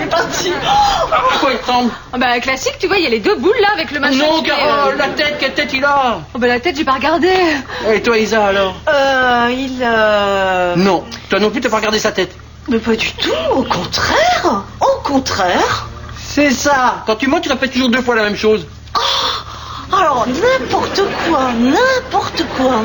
est parti. Pourquoi il tremble? Bah classique, tu vois, il y a les deux boules là avec le machin. Non, Carole, la tête, quelle tête il a? Oh bah la tête, j'ai pas regardé. Et toi, Isa, alors? Non, toi non plus, t'as pas regardé sa tête. Mais pas du tout, au contraire. Au contraire. C'est ça. Quand tu mens, tu répètes toujours 2 fois la même chose. Oh, alors, n'importe quoi, n'importe quoi.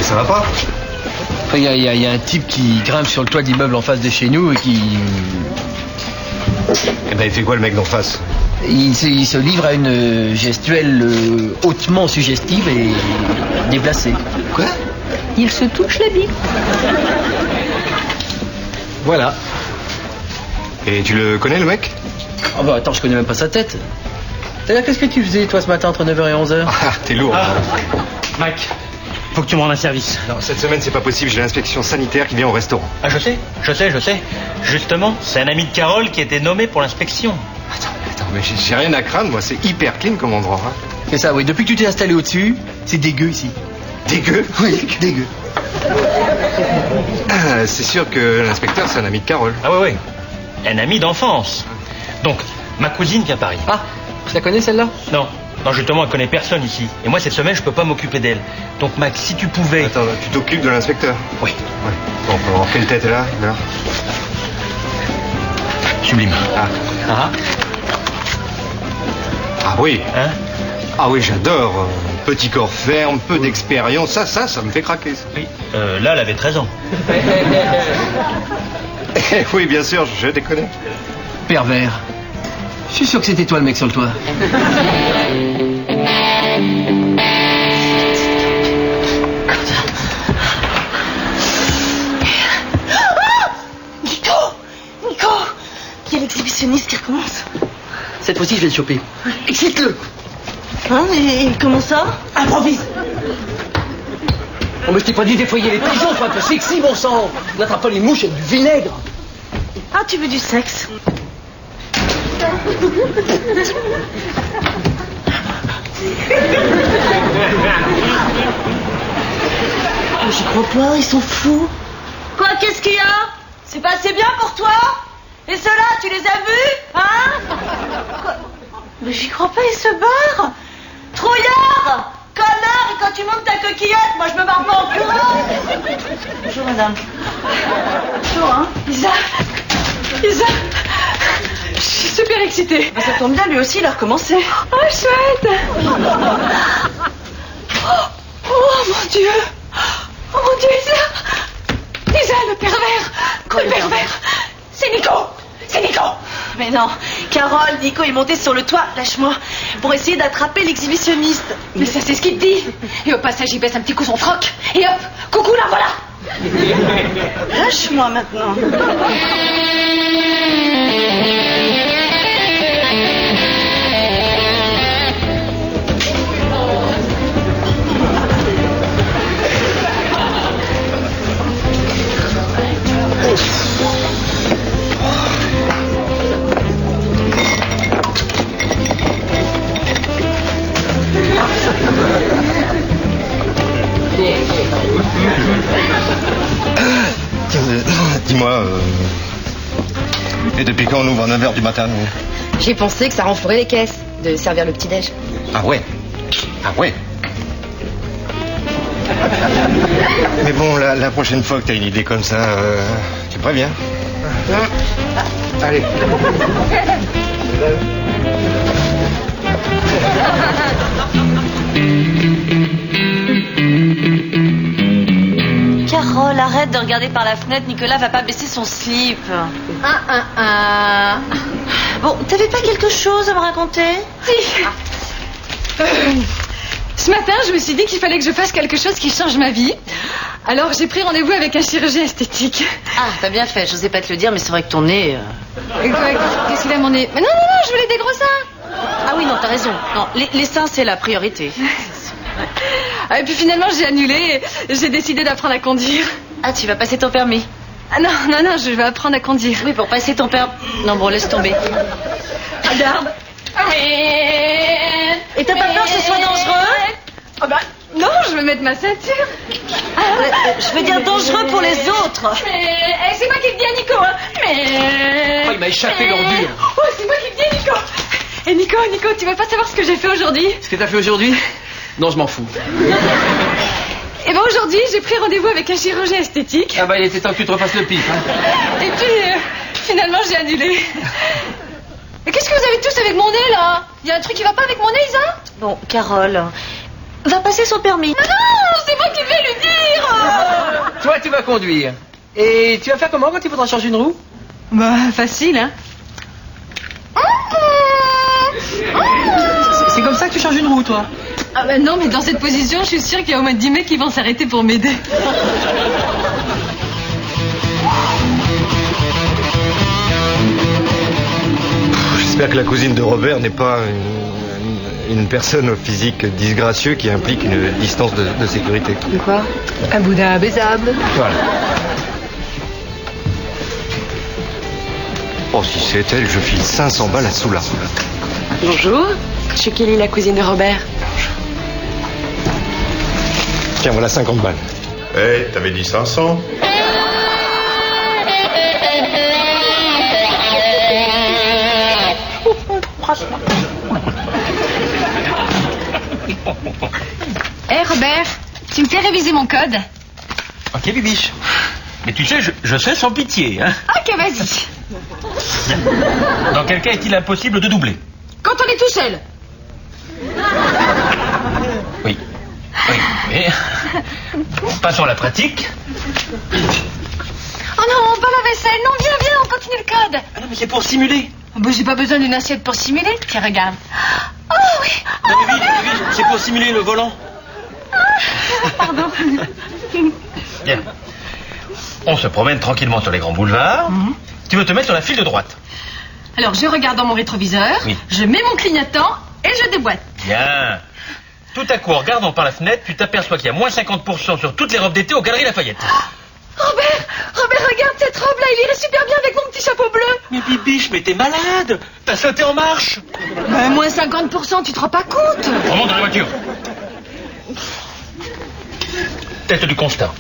Ça va pas? Il y a un type qui grimpe sur le toit de l'immeuble en face de chez nous et qui... Eh ben, il fait quoi le mec d'en face? Il se livre à une gestuelle hautement suggestive et déplacée. Quoi? Il se touche la bite. Voilà. Et tu le connais le mec? Ah bah attends, je connais même pas sa tête. D'ailleurs, qu'est-ce que tu faisais toi ce matin entre 9h et 11h? Ah, t'es lourd. Mike, faut que tu me rendes un service. Non, cette semaine c'est pas possible, j'ai l'inspection sanitaire qui vient au restaurant. Ah, je sais. Justement, c'est un ami de Carole qui a été nommé pour l'inspection. Attends, mais j'ai rien à craindre, moi, c'est hyper clean comme endroit. Hein. C'est ça, oui. Depuis que tu t'es installé au-dessus, c'est dégueu ici. Dégueu? Oui, dégueu. Ah, c'est sûr que l'inspecteur c'est un ami de Carole. Ah ouais. Un ami d'enfance. Donc, ma cousine vient à Paris. Ah, tu la connais celle-là? Non, justement, elle connaît personne ici. Et moi, cette semaine, je peux pas m'occuper d'elle. Donc, Max, si tu pouvais... Attends, tu t'occupes de l'inspecteur? Oui. Ouais. Bon, alors, quelle tête est là? Sublime. Ah oui. Hein? Ah oui, j'adore. Petit corps ferme, peu d'expérience. Ça me fait craquer. Ça. Oui. Là, elle avait 13 ans. Oui, bien sûr, je déconne. Pervers. Je suis sûr que c'était toi le mec sur le toit. Nico, il y a l'exhibitionniste qui recommence. Cette fois-ci, je vais le choper. Excite-le. Hein, et comment ça? Improvise. Oh, mais je t'ai pas dit d'effrayer les pigeons, sois un peu sexy, bon sang. N'attrape pas les mouches avec du vinaigre. Ah, tu veux du sexe? Oh, j'y crois pas, ils sont fous. Quoi, qu'est-ce qu'il y a? C'est pas assez bien pour toi? Et ceux-là, tu les as vus? Hein? Quoi? Mais j'y crois pas, ils se barrent. Trouillard! Connard! Et quand tu montes ta coquillette, moi je me barre pas en courant. Bonjour madame. Bonjour, hein? Isa, je suis super excitée. Bah, ça tombe bien, lui aussi il a recommencé. Oh chouette. Oh mon Dieu. Oh mon Dieu, Isa, le pervers. C'est Nico. Mais non, Carole, Nico est monté sur le toit, lâche-moi, pour essayer d'attraper l'exhibitionniste. Mais ça, c'est ce qu'il te dit. Et au passage, il baisse un petit coup son froc. Et hop, coucou, la voilà. Lâche-moi maintenant. Dis-moi, et depuis quand on ouvre à 9h du matin, nous? J'ai pensé que ça renflouerait les caisses, de servir le petit-déj. Ah ouais. Mais bon, la prochaine fois que t'as une idée comme ça, tu préviens. Allez. Carole, arrête de regarder par la fenêtre, Nicolas va pas baisser son slip. Bon, t'avais pas quelque chose à me raconter? Si. Ce matin, je me suis dit qu'il fallait que je fasse quelque chose qui change ma vie. Alors j'ai pris rendez-vous avec un chirurgien esthétique. Ah, t'as bien fait, j'osais pas te le dire, mais c'est vrai que ton nez... Et quoi, qu'est-ce qu'il a mon nez? Mais non, je voulais des gros seins. Ah oui, non, t'as raison. Non, les seins, c'est la priorité. Ah, et puis finalement, j'ai annulé et j'ai décidé d'apprendre à conduire. Ah, tu vas passer ton permis? Ah non, je vais apprendre à conduire. Oui, pour passer ton permis... Non, bon, laisse tomber. Regarde. Et t'as pas peur que ce soit dangereux? Oh bah, non, je vais mettre ma ceinture. Je veux dire dangereux pour les autres. C'est moi qui le dis à Nico, hein. Oh, il m'a échappé l'ordure. Oh, c'est moi qui le dis à Nico. Et Nico, tu veux pas savoir ce que j'ai fait aujourd'hui? Ce que t'as fait aujourd'hui? Non, je m'en fous. Et ben aujourd'hui, j'ai pris rendez-vous avec un chirurgien esthétique. Ah bah, il était temps que tu te refasses le pif, hein. Et puis, finalement, j'ai annulé. Mais qu'est-ce que vous avez tous avec mon nez, là? Il y a un truc qui va pas avec mon nez, Isa? Bon, Carole, va passer son permis. Mais non, c'est moi qui vais lui dire. Toi, tu vas conduire. Et tu vas faire comment quand il faudra changer une roue? Bah, facile, hein. C'est comme ça que tu changes une roue, toi? Ah bah non, mais dans cette position, je suis sûre qu'il y a au moins 10 mecs qui vont s'arrêter pour m'aider. J'espère que la cousine de Robert n'est pas une personne au physique disgracieux qui implique une distance de sécurité. De quoi? Un boudin baisable. Voilà. Oh, si c'est elle, je file 500 balles à Soula. Bonjour, je suis Kelly, la cousine de Robert. Tiens, voilà 50 balles. Eh, t'avais dit 500? Hé, Robert, tu me fais réviser mon code? Ok, Bibiche. Mais tu sais, je sais sans pitié, hein. Ok, vas-y. Dans quel cas est-il impossible de doubler? Quand on est tout seul. Oui. Mais... Passons à la pratique. Oh non, pas la vaisselle. Non, viens, on continue le code. Ah non, mais c'est pour simuler. Oh, bah, j'ai pas besoin d'une assiette pour simuler. Tiens, regarde. Oh oui. Non, mais vite, c'est pour simuler le volant. Pardon. Bien. On se promène tranquillement sur les grands boulevards. Tu veux te mettre sur la file de droite. Alors, je regarde dans mon rétroviseur. Oui. Je mets mon clignotant et je déboîte. Bien. Tout à coup, en regardant par la fenêtre, tu t'aperçois qu'il y a moins 50% sur toutes les robes d'été aux Galeries Lafayette. Robert, regarde cette robe-là. Il irait super bien avec mon petit chapeau bleu. Mais Bibiche, mais t'es malade. T'as sauté en marche. Ben, moins 50%, tu te rends pas compte? On monte dans la voiture. Test du constat.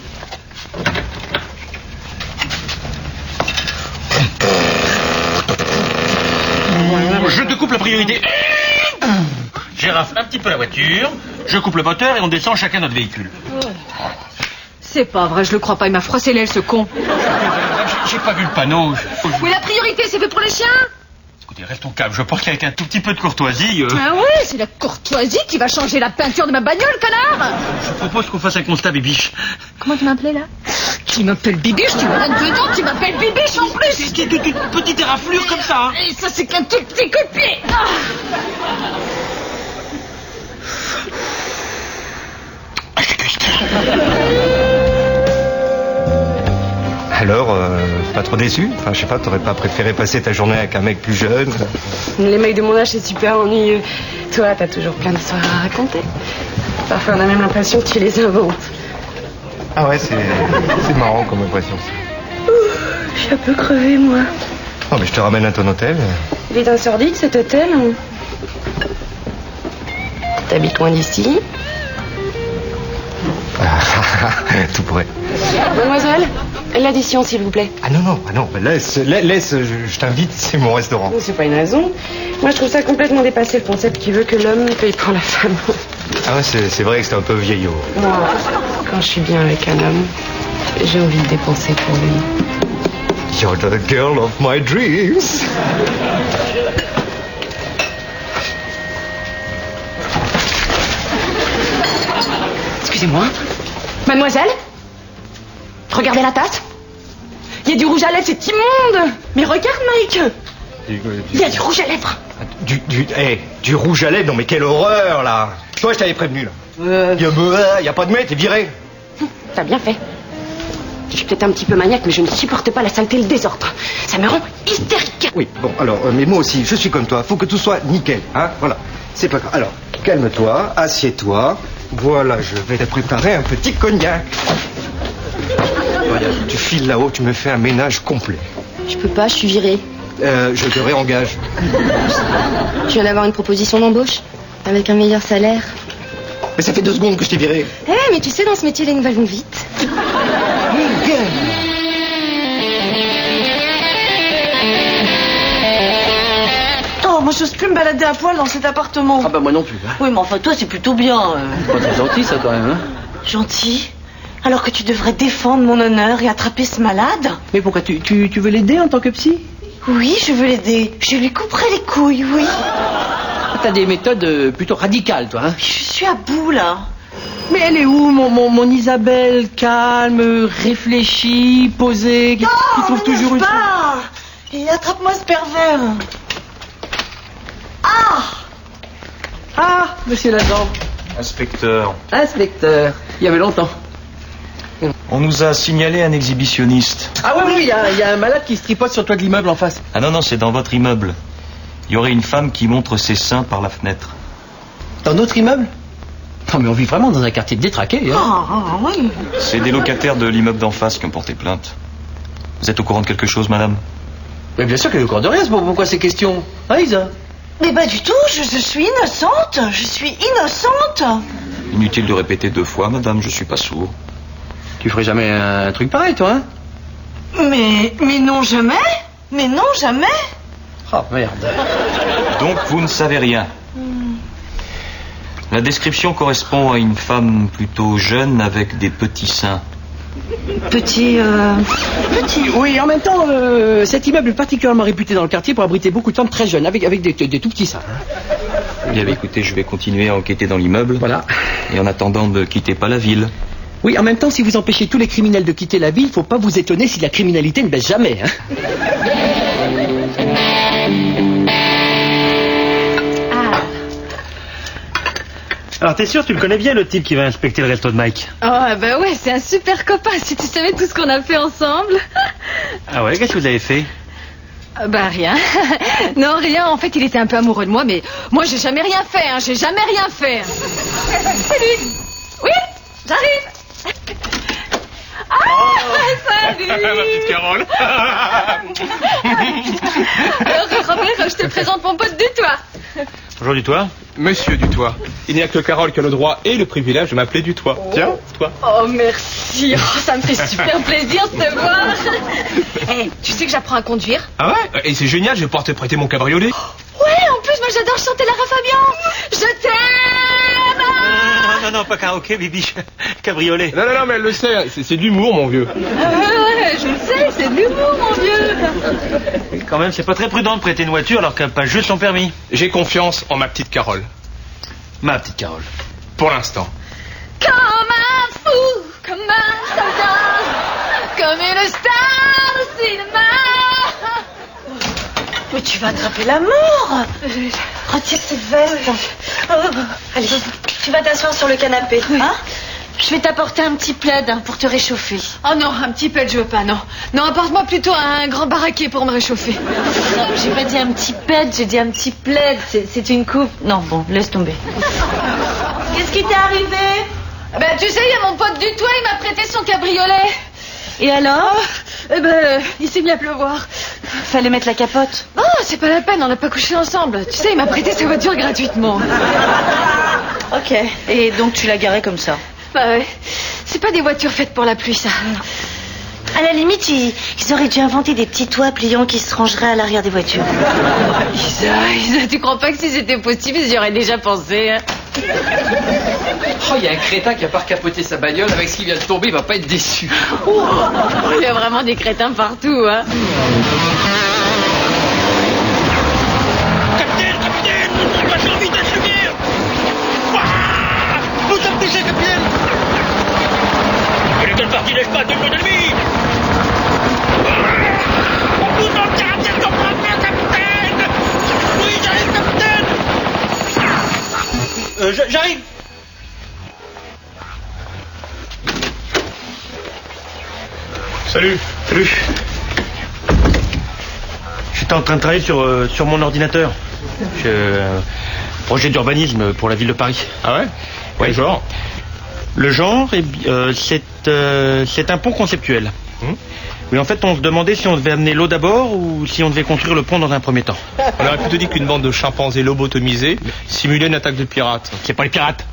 Je te coupe la priorité. Gérafle un petit peu la voiture. Je coupe le moteur et on descend chacun notre véhicule. C'est pas vrai, je le crois pas. Il m'a froissé l'aile, ce con. J'ai pas vu le panneau. Oui, la priorité, c'est fait pour les chiens. Écoutez, restons calmes. Je pense qu'avec un tout petit peu de courtoisie... Ah ouais, c'est la courtoisie qui va changer la peinture de ma bagnole, connard. Je propose qu'on fasse un constat, Bibiche. Comment tu m'appelais, là? Tu m'appelles Bibiche, tu me donnes dedans, tu m'appelles Bibiche en plus. C'est une petite éraflure comme ça. Et ça, c'est qu'un tout petit coup de pied. Ah. Alors, pas trop déçu? Enfin, je sais pas, t'aurais pas préféré passer ta journée avec un mec plus jeune? Les mecs de mon âge, c'est super ennuyeux. Toi, t'as toujours plein d'histoires à raconter. Parfois, on a même l'impression que tu les inventes. Ah ouais, c'est marrant comme impression. Je suis un peu crevée, moi. Oh, mais je te ramène à ton hôtel. Il est insordite, cet hôtel. T'habites loin d'ici? Tout près. Mademoiselle, l'addition, s'il vous plaît. Ah non, laisse, je t'invite, c'est mon restaurant. C'est pas une raison. Moi, je trouve ça complètement dépassé, le concept qui veut que l'homme paye pour la femme. Ah ouais, c'est vrai que c'est un peu vieillot. Moi, quand je suis bien avec un homme, j'ai envie de dépenser pour lui. You're the girl of my dreams. Excusez-moi. Mademoiselle, regardez la tasse. Il y a du rouge à lèvres, c'est immonde. Mais regarde, Mike. Il y a du rouge à lèvres. Du rouge à lèvres, non mais quelle horreur là. Toi, je t'avais prévenu, là. Y a pas de mais, t'es viré. T'as bien fait. Je suis peut-être un petit peu maniaque, mais je ne supporte pas la saleté et le désordre. Ça me rend hystérique. Oui, bon, alors, mais moi aussi, je suis comme toi. Faut que tout soit nickel, hein, voilà. C'est pas grave. Alors, calme-toi, assieds-toi. Voilà, je vais te préparer un petit cognac. Regarde, tu files là-haut, tu me fais un ménage complet. Je peux pas, je suis virée. Je te réengage. Je viens d'avoir une proposition d'embauche avec un meilleur salaire. Mais ça fait 2 secondes que je t'ai viré. Eh, mais tu sais, dans ce métier, les nouvelles vont vite. Oh, moi j'ose plus me balader à poil dans cet appartement. Ah bah moi non plus. Hein. Oui, mais enfin toi c'est plutôt bien. Pas très gentil ça quand même. Hein. Gentil? Alors que tu devrais défendre mon honneur et attraper ce malade? Mais pourquoi tu veux l'aider en tant que psy? Oui, je veux l'aider. Je lui couperai les couilles, oui. T'as des méthodes plutôt radicales toi. Hein. Je suis à bout là. Mais elle est où mon Isabelle, calme, réfléchie, posée, qui trouve toujours une... pas. Et attrape-moi ce pervers. Ah, monsieur l'agent. Inspecteur, Inspecteur. Il y avait longtemps. On nous a signalé un exhibitionniste. Ah oui, il y a un malade qui se tripote sur le toit de l'immeuble en face. Ah non, c'est dans votre immeuble. Il y aurait une femme qui montre ses seins par la fenêtre. Dans notre immeuble? Non mais on vit vraiment dans un quartier de détraqués. Hein. Oui. C'est des locataires de l'immeuble d'en face qui ont porté plainte. Vous êtes au courant de quelque chose, madame? Mais bien sûr qu'elle est au courant de rien, pourquoi ces questions? Hein, Isa? Mais pas du tout, je suis innocente. Je suis innocente. Inutile de répéter 2 fois, madame, je suis pas sourd. Tu ferais jamais un truc pareil, toi, hein? Mais non, jamais. Mais non, jamais. Oh, merde. Donc vous ne savez rien. La description correspond à une femme plutôt jeune avec des petits seins. Petit. Oui, en même temps, cet immeuble est particulièrement réputé dans le quartier pour abriter beaucoup de femmes très jeunes, avec des tout petits seins. Hein. Bien, écoutez, je vais continuer à enquêter dans l'immeuble. Voilà. Et en attendant, ne quittez pas la ville. Oui, en même temps, si vous empêchez tous les criminels de quitter la ville, faut pas vous étonner si la criminalité ne baisse jamais. Hein. Alors t'es sûr, tu le connais bien le type qui va inspecter le resto de Mike? Oh, bah ouais, c'est un super copain, si tu savais tout ce qu'on a fait ensemble. Ah ouais, qu'est-ce que vous avez fait? Bah rien. Non, rien, en fait il était un peu amoureux de moi, mais moi j'ai jamais rien fait, hein, j'ai jamais rien fait. Salut. Oui, j'arrive. Salut. Ma petite Carole. Alors Robert, je te présente mon pote Dutoit. Bonjour Dutoit. Monsieur Dutoit, il n'y a que Carole qui a le droit et le privilège de m'appeler Dutoit. Tiens, toi. Oh merci, ça me fait super plaisir de te voir. Hey, tu sais que j'apprends à conduire? Ah ouais? Et c'est génial, je vais pouvoir te prêter mon cabriolet. Ouais, en plus moi j'adore chanter Lara Fabian. Je t'aime. Non, pas karaoké, Bibi. Cabriolet. Non, mais elle le sait, c'est de l'humour, mon vieux. Ouais, je le sais, c'est de l'humour, mon vieux. Quand même, c'est pas très prudent de prêter une voiture alors qu'elle passe juste son permis. J'ai confiance en ma petite Carole. Ma petite Carole. Pour l'instant. Comme un fou, comme un soldat, comme une star de cinéma. Mais tu vas attraper la mort. Retire cette veste. Allez, tu vas t'asseoir sur le canapé. Hein? Je vais t'apporter un petit plaid pour te réchauffer. Oh non, un petit plaid je veux pas, non. Non, apporte-moi plutôt un grand baraquet pour me réchauffer. Non, j'ai pas dit un petit plaid, j'ai dit un petit plaid. C'est une coupe. Non, bon, laisse tomber. Qu'est-ce qui t'est arrivé? Ben tu sais, il y a mon pote Dutoit, il m'a prêté son cabriolet. Et alors? Eh ben, il s'est mis à pleuvoir. Fallait mettre la capote. Oh, c'est pas la peine, on n'a pas couché ensemble. Tu sais, il m'a prêté sa voiture gratuitement. Ok. Et donc tu l'as garée comme ça? Bah ouais. C'est pas des voitures faites pour la pluie, ça. À la limite, ils auraient dû inventer des petits toits pliants qui se rangeraient à l'arrière des voitures. Isa, tu crois pas que si c'était possible, ils y auraient déjà pensé, hein? Oh, il y a un crétin qui a pas recapoté sa bagnole, avec ce qui vient de tomber, il va pas être déçu. Il y a vraiment des crétins partout, hein. Capitaine, j'ai envie de subir. Vous êtes touché, capitaine. Et quelle partie n'est-ce pas de l'ennemi? On vous en capitaine, comprends-moi, capitaine. Oui, j'arrive, capitaine. J'arrive. Salut. Salut. J'étais en train de travailler sur mon ordinateur. Projet d'urbanisme pour la ville de Paris. Ah ouais? Quel genre? Le genre, c'est un pont conceptuel. Oui, en fait, on se demandait si on devait amener l'eau d'abord ou si on devait construire le pont dans un premier temps. On aurait plutôt dit qu'une bande de chimpanzés lobotomisés simulait une attaque de pirates. C'est pas les pirates,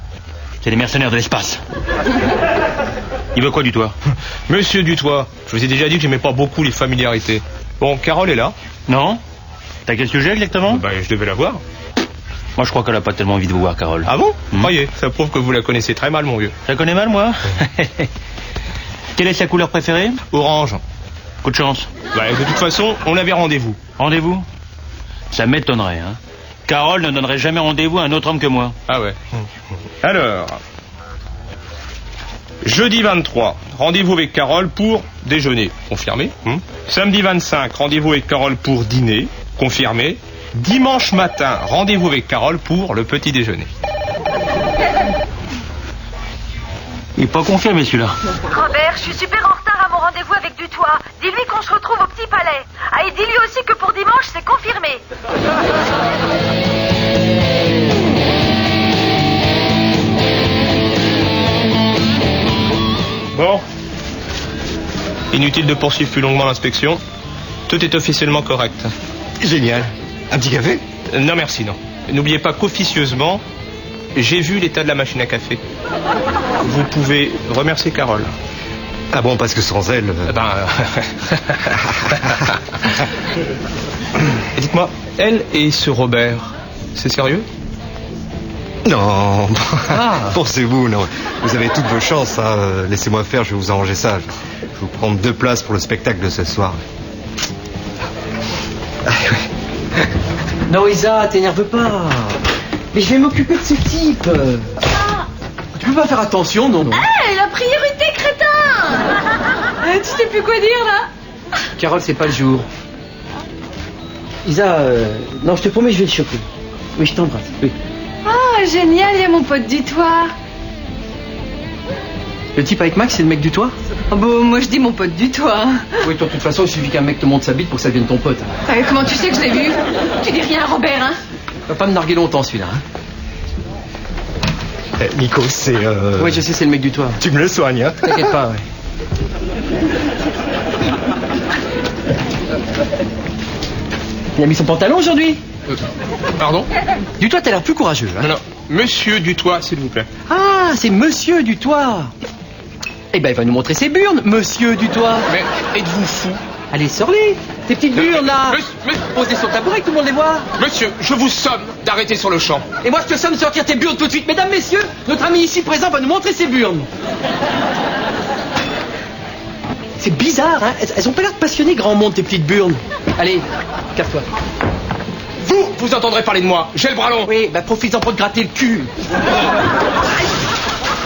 c'est les mercenaires de l'espace. Il veut quoi du toit? Monsieur Dutoit, je vous ai déjà dit que j'aimais pas beaucoup les familiarités. Bon, Carole est là? Non? T'as quel sujet exactement? Je devais la voir. Moi, je crois qu'elle a pas tellement envie de vous voir, Carole. Ah bon? Croyez, ça prouve que vous la connaissez très mal, mon vieux. Je la connais mal, moi. Quelle est sa couleur préférée? Orange. Coup de chance. De toute façon, on avait rendez-vous. Rendez-vous? Ça m'étonnerait, hein. Carole ne donnerait jamais rendez-vous à un autre homme que moi. Ah ouais. Alors, jeudi 23, rendez-vous avec Carole pour déjeuner. Confirmé. Samedi 25, rendez-vous avec Carole pour dîner. Confirmé. Dimanche matin, rendez-vous avec Carole pour le petit déjeuner. Il n'est pas confirmé celui-là. Robert, je suis super en retard à mon rendez-vous avec Dutoit. Dis-lui qu'on se retrouve au Petit Palais. Ah, et dis-lui aussi que pour dimanche, c'est confirmé. Bon. Inutile de poursuivre plus longuement l'inspection. Tout est officiellement correct. Génial. Un petit café? Non merci, non. N'oubliez pas qu'officieusement, j'ai vu l'état de la machine à café. Vous pouvez remercier Carole. Ah bon, parce que sans elle... Dites-moi, elle et ce Robert, c'est sérieux? Non, pensez-vous, non. Vous avez toutes vos chances, hein. Laissez-moi faire, je vais vous arranger ça. Je vais vous prendre 2 places pour le spectacle de ce soir. Non, Isa, t'énerve pas. Mais je vais m'occuper de ce type. Tu peux pas faire attention, non? Hé, la priorité, crétin. Tu sais plus quoi dire, là? Carole, c'est pas le jour. Isa, non, je te promets, je vais le choper. Oui, je t'embrasse, oui. Oh, génial, il y a mon pote du toit. Le type avec Max, c'est le mec du toit? Oh, bon, moi je dis mon pote du toit. Oui, toi, de toute façon, il suffit qu'un mec te monte sa bite pour que ça devienne ton pote. Comment tu sais que je l'ai vu? Tu dis rien à Robert, hein? Va pas me narguer longtemps, celui-là, hein. Nico, c'est... Oui, je sais, c'est le mec du toit. Tu me le soignes, hein? T'inquiète pas, ouais. Il a mis son pantalon aujourd'hui? Pardon? Dutoit, t'as l'air plus courageux, hein? Non, Monsieur Dutoit, s'il vous plaît. Ah, c'est Monsieur Dutoit. Eh ben, il va nous montrer ses burnes, Monsieur Dutoit. Mais êtes-vous fou? Allez, sors-les. Tes petites burnes, là. Posez sur le tabouret, que tout le monde les voit. Monsieur, je vous somme d'arrêter sur le champ. Et moi, je te somme de sortir tes burnes tout de suite. Mesdames, messieurs, notre ami ici présent va nous montrer ses burnes. C'est bizarre, hein? Elles ont pas l'air de passionner grand monde, tes petites burnes. Allez, casse-toi. Vous entendrez parler de moi. J'ai le bras long. Oui, bah profite-en pour te gratter le cul.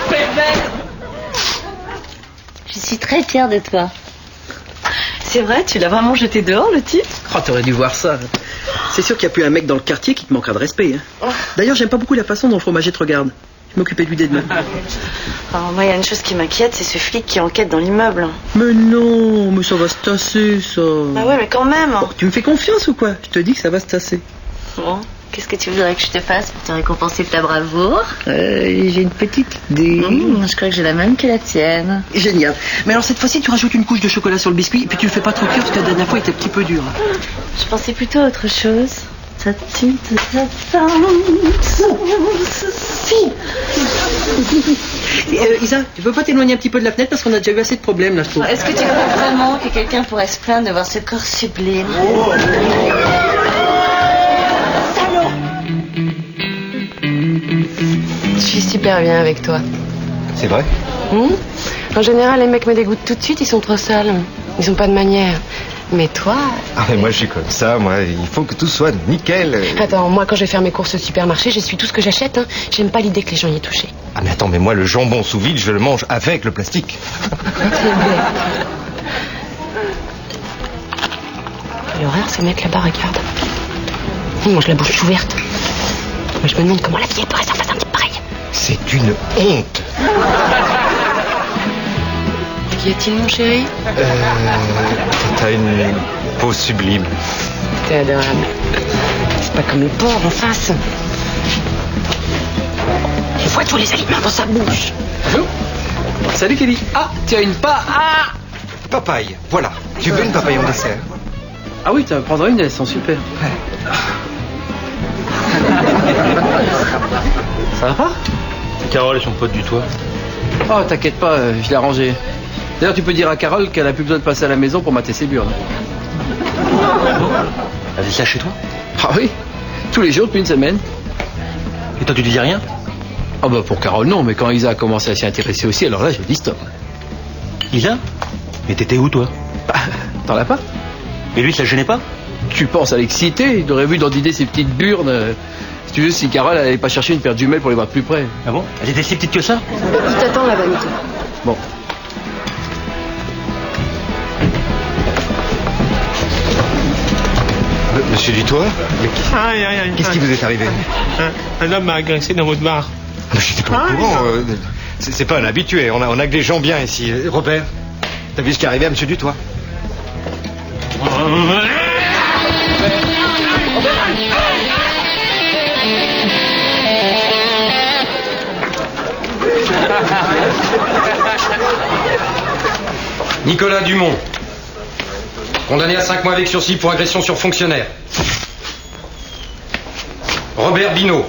Pervers. Je suis très fière de toi. C'est vrai, tu l'as vraiment jeté dehors, le type? Oh, t'aurais dû voir ça. C'est sûr qu'il n'y a plus un mec dans le quartier qui te manquera de respect, hein. D'ailleurs, j'aime pas beaucoup la façon dont le fromager te regarde. Je m'occupais de lui dès demain. Alors, moi, il y a une chose qui m'inquiète, c'est ce flic qui enquête dans l'immeuble. Mais non, mais ça va se tasser, ça. Bah ouais, mais quand même. Oh, tu me fais confiance ou quoi? Je te dis que ça va se tasser. Bon, qu'est-ce que tu voudrais que je te fasse pour te récompenser de ta bravoure? J'ai une petite idée. Je crois que j'ai la même que la tienne. Génial. Mais alors cette fois-ci, tu rajoutes une couche de chocolat sur le biscuit et puis tu le fais pas trop cuire parce que la dernière fois, il était un petit peu dur. Je pensais plutôt à autre chose. Isa, tu peux pas t'éloigner un petit peu de la fenêtre parce qu'on a déjà eu assez de problèmes là, je trouve. Est-ce que tu crois vraiment que quelqu'un pourrait se plaindre de voir ce corps sublime? Salaud! Je suis super bien avec toi. C'est vrai? En général, les mecs me dégoûtent tout de suite, ils sont trop sales. Ils ont pas de manière. Mais toi... Ah mais moi je suis comme ça, moi il faut que tout soit nickel. Attends, moi quand je vais faire mes courses au supermarché, j'essuie tout ce que j'achète, hein. J'aime pas l'idée que les gens y aient touché. Ah mais attends, mais moi le jambon sous vide, je le mange avec le plastique. L'horreur, ces mecs là-bas, regarde. Ils mangent la bouche ouverte. Moi je me demande comment la fille elle pourrait s'en faire un type pareil. C'est une honte. Qu'y a-t-il, mon chéri? T'as une peau sublime. T'es adorable. C'est pas comme le porc en face. Il voit tous les aliments dans sa bouche. Bonjour. Salut Kelly. Ah, tu as une Papaye, voilà. Tu veux une papaye en dessert? Ah oui, tu en prendras une, elles sont super. Ça va pas? Carole et son pote du toit. Oh, t'inquiète pas, je l'ai arrangé. D'ailleurs, tu peux dire à Carole qu'elle a plus besoin de passer à la maison pour mater ses burnes. Elle dit ça chez toi? Ah oui, tous les jours depuis une semaine. Et toi, tu dis rien? Ah bah pour Carole non, mais quand Isa a commencé à s'y intéresser aussi, alors là je dis stop. Isa? Mais t'étais où, toi? Bah, t'en as pas? Et lui, ça le gênait pas? Tu penses à l'exciter? Il aurait vu dandiner ses petites burnes. Si tu veux, si Carole n'allait pas chercher une paire de jumelles pour les voir de plus près. Ah bon? Elle était si petite que ça? Il t'attend là-bas, Nico. Bon. Monsieur Dutoit? Aïe, aïe, aïe. Qu'est-ce qui vous est arrivé? Un homme m'a agressé dans votre bar. J'étais pas au courant. C'est pas un habitué. On a que des gens bien ici. Robert, t'as vu ce qui est arrivé à Monsieur Dutoit? Nicolas Dumont, condamné à 5 mois avec sursis pour agression sur fonctionnaire. Robert Binaud,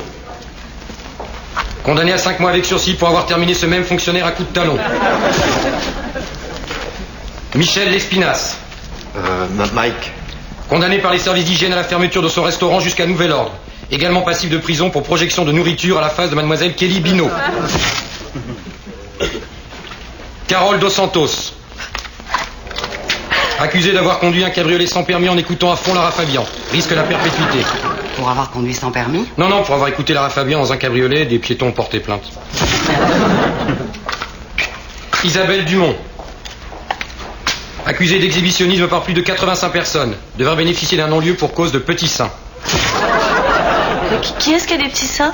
condamné à 5 mois avec sursis pour avoir terminé ce même fonctionnaire à coups de talon. Michel Lespinasse, Mike, condamné par les services d'hygiène à la fermeture de son restaurant jusqu'à nouvel ordre. Également passif de prison pour projection de nourriture à la face de mademoiselle Kelly Binaud. Carole Dos Santos, accusée d'avoir conduit un cabriolet sans permis en écoutant à fond Lara Fabian. Risque la perpétuité. Pour avoir conduit sans permis? Non, pour avoir écouté Lara Fabian dans un cabriolet, des piétons ont porté plainte. Isabelle Dumont, accusée d'exhibitionnisme par plus de 85 personnes, devra bénéficier d'un non-lieu pour cause de petits seins. Qui est-ce qui a des petits seins?